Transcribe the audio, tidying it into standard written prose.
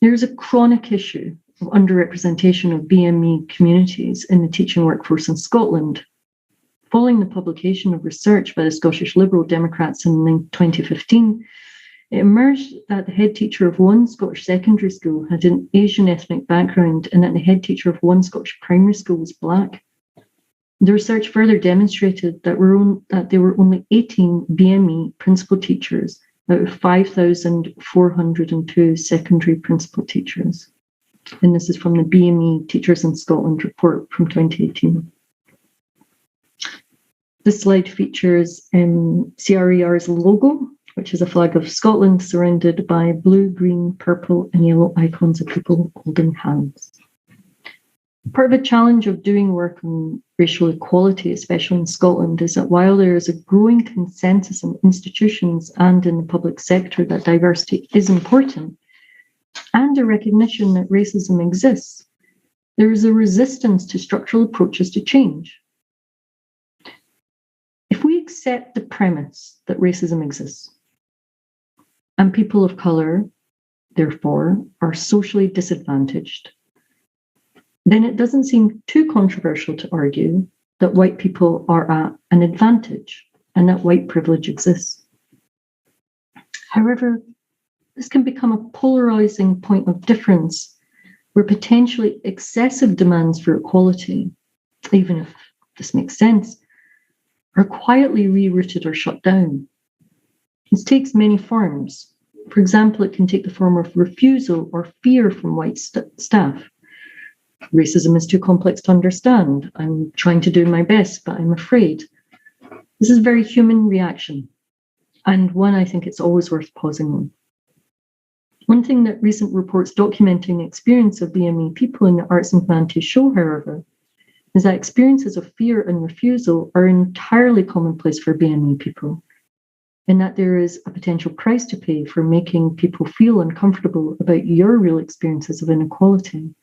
There is a chronic issue of underrepresentation of BME communities in the teaching workforce in Scotland. Following the publication of research by the Scottish Liberal Democrats in 2015, it emerged that the head teacher of one Scottish secondary school had an Asian ethnic background and that the head teacher of one Scottish primary school was Black. The research further demonstrated that there were only 18 BME principal teachers out of 5,402 secondary principal teachers. And this is from the BME Teachers in Scotland report from 2018. This slide features CRER's logo, which is a flag of Scotland surrounded by blue, green, purple, and yellow icons of people holding hands. Part of the challenge of doing work on racial equality, especially in Scotland, is that while there is a growing consensus in institutions and in the public sector that diversity is important, and a recognition that racism exists, there is a resistance to structural approaches to change. If we accept the premise that racism exists, and people of colour, therefore, are socially disadvantaged, then it doesn't seem too controversial to argue that white people are at an advantage and that white privilege exists. However, this can become a polarizing point of difference where potentially excessive demands for equality, even if this makes sense, are quietly rerouted or shut down. This takes many forms. For example, it can take the form of refusal or fear from white staff. Racism is too complex to understand. I'm trying to do my best, but I'm afraid. This is a very human reaction, and one I think it's always worth pausing on. One thing that recent reports documenting the experience of BME people in the arts and humanities show, however, is that experiences of fear and refusal are entirely commonplace for BME people, and that there is a potential price to pay for making people feel uncomfortable about your real experiences of inequality.